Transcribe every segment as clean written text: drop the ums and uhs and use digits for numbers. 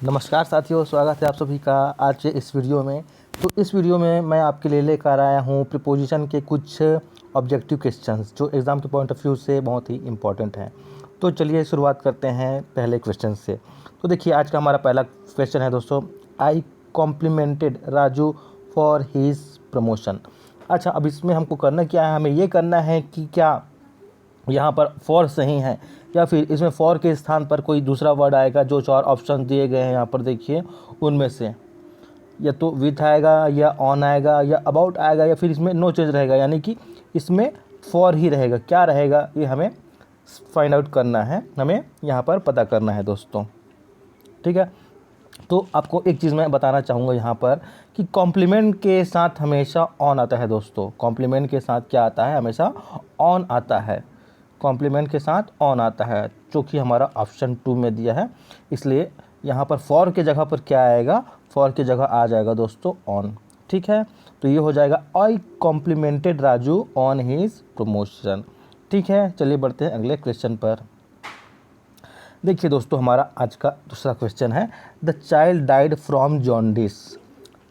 नमस्कार साथियों, स्वागत है आप सभी का आज के इस वीडियो में। तो इस वीडियो में मैं आपके लिए लेकर आया हूँ प्रीपोजिशन के कुछ ऑब्जेक्टिव क्वेश्चंस जो एग्ज़ाम के पॉइंट ऑफ व्यू से बहुत ही इम्पोर्टेंट हैं। तो चलिए शुरुआत करते हैं पहले क्वेश्चन से। तो देखिए आज का हमारा पहला क्वेश्चन है दोस्तों, I complimented Raju for his promotion. अच्छा, अब इसमें हमको करना क्या है, हमें ये करना है कि क्या यहाँ पर फॉर सही है या फिर इसमें फॉर के स्थान पर कोई दूसरा वर्ड आएगा। जो चार ऑप्शन दिए गए हैं यहाँ पर देखिए, उनमें से या तो विथ आएगा या ऑन आएगा या अबाउट आएगा या फिर इसमें नो चेंज रहेगा, यानी कि इसमें फॉर ही रहेगा। क्या रहेगा ये हमें फाइंड आउट करना है, हमें यहाँ पर पता करना है दोस्तों। ठीक है, तो आपको एक चीज़ मैं बताना चाहूँगा यहाँ पर कि कॉम्प्लीमेंट के साथ हमेशा ऑन आता है दोस्तों। कॉम्प्लीमेंट के साथ क्या आता है, हमेशा ऑन आता है। कॉम्प्लीमेंट के साथ ऑन आता है, जो कि हमारा ऑप्शन 2 में दिया है। इसलिए यहाँ पर फॉर के जगह पर क्या आएगा, फॉर के जगह आ जाएगा दोस्तों ऑन। ठीक है, तो ये हो जाएगा I complimented Raju on his promotion. ठीक है, चलिए बढ़ते हैं अगले क्वेश्चन पर। देखिए दोस्तों, हमारा आज का दूसरा क्वेश्चन है, the child died from jaundice.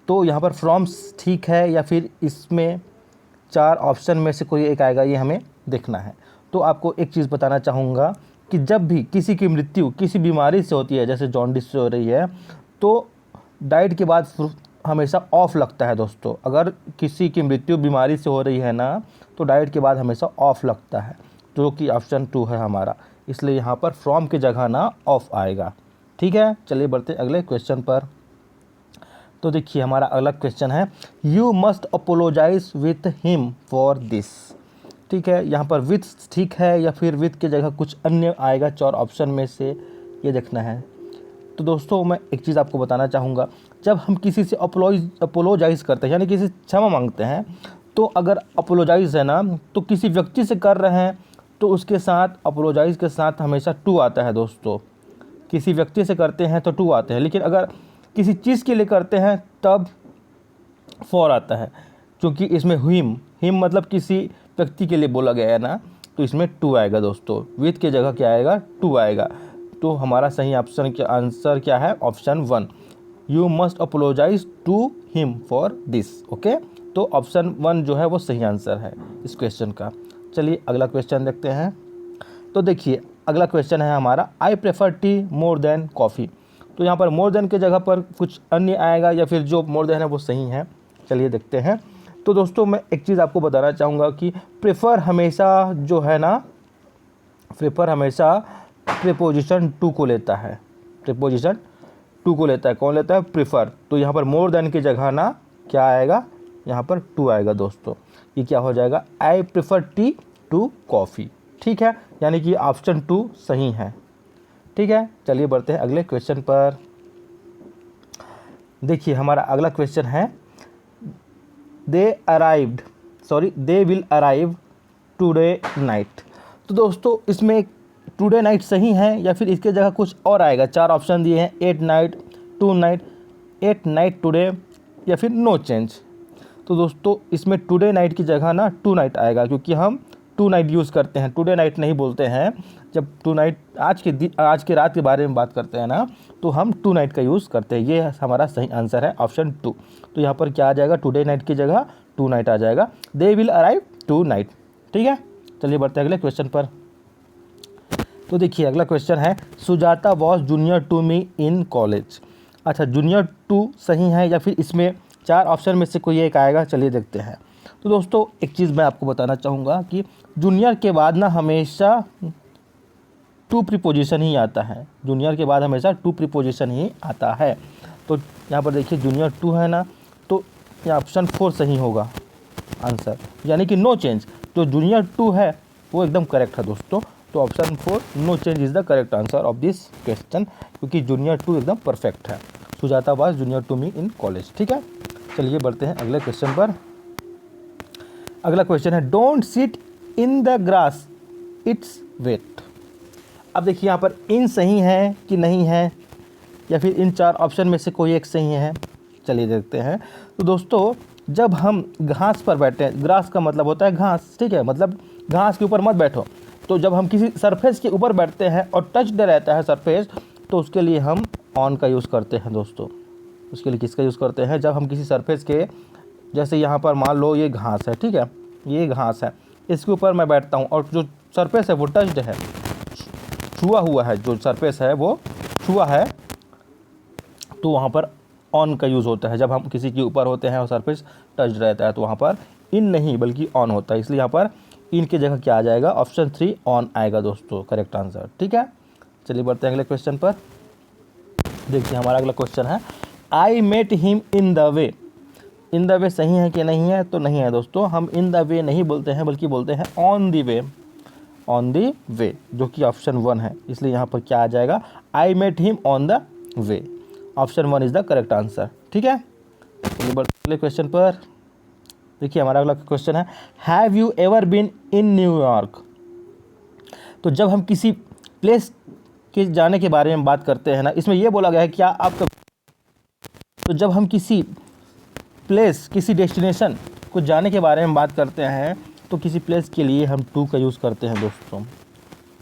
तो यहाँ पर फ्रॉम ठीक है या फिर इसमें चार ऑप्शन में से कोई एक आएगा, ये हमें देखना है। तो आपको एक चीज़ बताना चाहूँगा कि जब भी किसी की मृत्यु किसी बीमारी से होती है, जैसे जॉन्डिस से हो रही है, तो डाइट के बाद हमेशा ऑफ लगता है दोस्तों। अगर किसी की मृत्यु बीमारी से हो रही है ना, तो डाइट के बाद हमेशा ऑफ लगता है, जो कि ऑप्शन 2 है हमारा। इसलिए यहाँ पर फ्रॉम की जगह ना ऑफ आएगा। ठीक है, चलिए बढ़ते अगले क्वेश्चन पर। तो देखिए हमारा अगला क्वेश्चन है, you must apologise with him for this. ठीक है, यहाँ पर विथ ठीक है या फिर विथ के जगह कुछ अन्य आएगा, चार ऑप्शन में से ये देखना है। तो दोस्तों मैं एक चीज़ आपको बताना चाहूँगा, जब हम किसी से अपोलोजाइज़ करते हैं, यानी किसी से क्षमा मांगते हैं, तो अगर अपोलोजाइज़ है ना, तो किसी व्यक्ति से कर रहे हैं तो उसके साथ अपोलोजाइज़ के साथ हमेशा 2 आता है दोस्तों। किसी व्यक्ति से करते हैं तो 2 आते हैं, लेकिन अगर किसी चीज़ के लिए करते हैं तब 4 आता है, क्योंकि इसमें हिम मतलब किसी व्यक्ति के लिए बोला गया है ना, तो इसमें 2 आएगा दोस्तों। विथ के जगह क्या आएगा, 2 आएगा। तो हमारा सही ऑप्शन का आंसर क्या है, option 1, you must apologise to him for this. Okay, तो ऑप्शन 1 जो है वो सही आंसर है इस क्वेश्चन का। चलिए अगला क्वेश्चन देखते हैं। तो देखिए अगला क्वेश्चन है हमारा, आई prefer T more than coffee. तो यहाँ पर मोर देन के जगह पर कुछ अन्य आएगा या फिर जो मोर देन है वो सही है। चलिए देखते हैं। तो दोस्तों मैं एक चीज़ आपको बताना चाहूँगा कि प्रेफर हमेशा जो है ना, प्रेफर हमेशा प्रीपोजिशन 2 को लेता है। प्रीपोजिशन 2 को लेता है, कौन लेता है, प्रेफर। तो यहाँ पर मोर देन की जगह ना क्या आएगा, यहाँ पर 2 आएगा दोस्तों। ये क्या हो जाएगा, I prefer tea to coffee. ठीक है, यानी कि ऑप्शन 2 सही है। ठीक है, चलिए बढ़ते हैं अगले क्वेश्चन पर। देखिए हमारा अगला क्वेश्चन है, they will arrive today night. तो दोस्तों इसमें टुडे नाइट सही है या फिर इसके जगह कुछ और आएगा। 4 ऑप्शन दिए हैं, 8 नाइट, 2 नाइट, 8 नाइट टुडे या फिर नो चेंज। तो दोस्तों इसमें टुडे नाइट की जगह ना 2 नाइट आएगा, क्योंकि हम 2 नाइट यूज़ करते हैं, टुडे नाइट नहीं बोलते हैं। जब 2 नाइट आज के रात के बारे में बात करते हैं ना, तो हम 2 नाइट का यूज़ करते हैं। ये हमारा सही आंसर है, ऑप्शन 2। तो यहाँ पर क्या आ जाएगा, टुडे नाइट की जगह 2 नाइट आ जाएगा। They will arrive 2 night. ठीक है, चलिए बढ़ते हैं अगले क्वेश्चन पर। तो देखिए अगला क्वेश्चन है, Sujata was junior to me in college. अच्छा, जूनियर 2 सही है या फिर इसमें 4 ऑप्शन में से कोई एक आएगा। चलिए देखते हैं। तो दोस्तों एक चीज़ मैं आपको बताना चाहूँगा कि जूनियर के बाद ना हमेशा 2 प्रीपोजिशन ही आता है। जूनियर के बाद हमेशा 2 प्रीपोजिशन ही आता है। तो यहाँ पर देखिए जूनियर 2 है ना, तो यहाँ ऑप्शन 4 सही होगा आंसर, यानी कि नो चेंज। जो जूनियर 2 है वो एकदम करेक्ट है दोस्तों। तो option 4 no change is the correct answer of this question, क्योंकि जूनियर 2 एकदम परफेक्ट है। Sujata was junior to me in college. ठीक है, चलिए बढ़ते हैं अगले क्वेश्चन पर। अगला क्वेश्चन है, don't sit in the grass its weight. अब देखिए यहाँ पर इन सही है कि नहीं है, या फिर इन 4 ऑप्शन में से कोई एक सही है। चलिए देखते हैं। तो दोस्तों जब हम घास पर बैठे हैं, ग्रास का मतलब होता है घास, ठीक है, मतलब घास के ऊपर मत बैठो। तो जब हम किसी सरफेस के ऊपर बैठते हैं और टच्ड रहता है सरफेस, तो उसके लिए हम ऑन का यूज़ करते हैं दोस्तों। उसके लिए किसका यूज़ करते हैं? जब हम किसी सरफेस के, जैसे यहाँ पर मान लो ये घास है, ठीक है, ये घास है, इसके ऊपर मैं बैठता हूँ और जो सरफेस है वो टच्ड है, छुआ हुआ है, जो सरफेस है वो छुआ है, तो वहाँ पर ऑन का यूज़ होता है। जब हम किसी के ऊपर होते हैं और सरफेस टच्ड रहता है तो वहाँ पर इन नहीं बल्कि ऑन होता है, इसलिए यहाँ पर इन की जगह क्या आ जाएगा? ऑप्शन 3 ऑन आएगा दोस्तों, करेक्ट आंसर। ठीक है, चलिए बढ़ते हैं अगले क्वेश्चन पर। देखिए हमारा अगला क्वेश्चन है, I met him in the way. In the way सही है कि नहीं है? तो नहीं है दोस्तों, हम इन द वे नहीं बोलते हैं बल्कि बोलते हैं on the way, on the वे, जो कि ऑप्शन 1 है, इसलिए यहाँ पर क्या आ जाएगा? I met him on the way, option 1 is the correct answer. ठीक है, चलिए अगले क्वेश्चन पर। देखिए हमारा अगला क्वेश्चन है, have you ever been in New York. तो जब हम किसी प्लेस के जाने के बारे में बात करते हैं ना, इसमें यह बोला गया है क्या आप, तो जब हम किसी प्लेस, किसी डेस्टिनेशन को जाने के बारे में बात करते हैं तो किसी प्लेस के लिए हम टू का यूज़ करते हैं दोस्तों।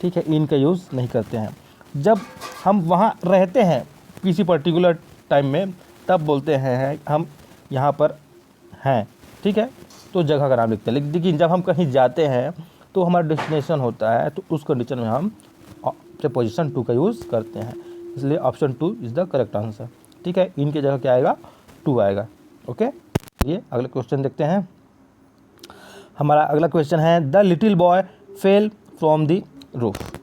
ठीक है, इन का यूज़ नहीं करते हैं। जब हम वहाँ रहते हैं किसी पर्टिकुलर टाइम में, तब बोलते हैं हम यहाँ पर हैं। ठीक है, तो जगह का नाम लिखते हैं। लेकिन जब हम कहीं जाते हैं तो हमारा डेस्टिनेशन होता है, तो उस कंडीशन में हम प्रीपोजिशन टू का यूज़ करते हैं, इसलिए option 2 is the correct answer. ठीक है, इनकी जगह क्या आएगा? 2 आएगा। ओके, ये अगला क्वेश्चन देखते हैं। हमारा अगला क्वेश्चन है, the little boy fell from the roof.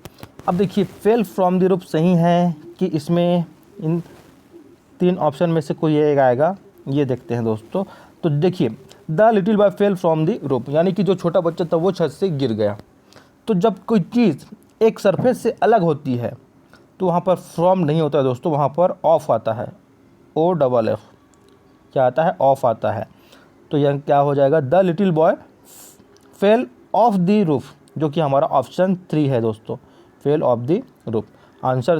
अब देखिए फेल फ्रॉम द रूफ सही है कि इसमें इन 3 ऑप्शन में से कोई एक आएगा, ये देखते हैं दोस्तों। तो देखिए the little boy fell from the roof, यानी कि जो छोटा बच्चा था वो छत से गिर गया। तो जब कोई चीज़ एक सरफेस से अलग होती है तो वहाँ पर फ्रॉम नहीं होता है दोस्तों, वहाँ पर ऑफ आता है, OFF क्या आता है? ऑफ आता है। तो यह क्या हो जाएगा? The little boy fell off the roof, जो कि हमारा ऑप्शन 3 है दोस्तों, fell off the roof. Answer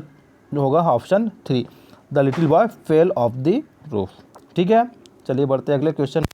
जो होगा option 3, the little boy fell off the roof. ठीक है, चलिए बढ़ते हैं अगले क्वेश्चन।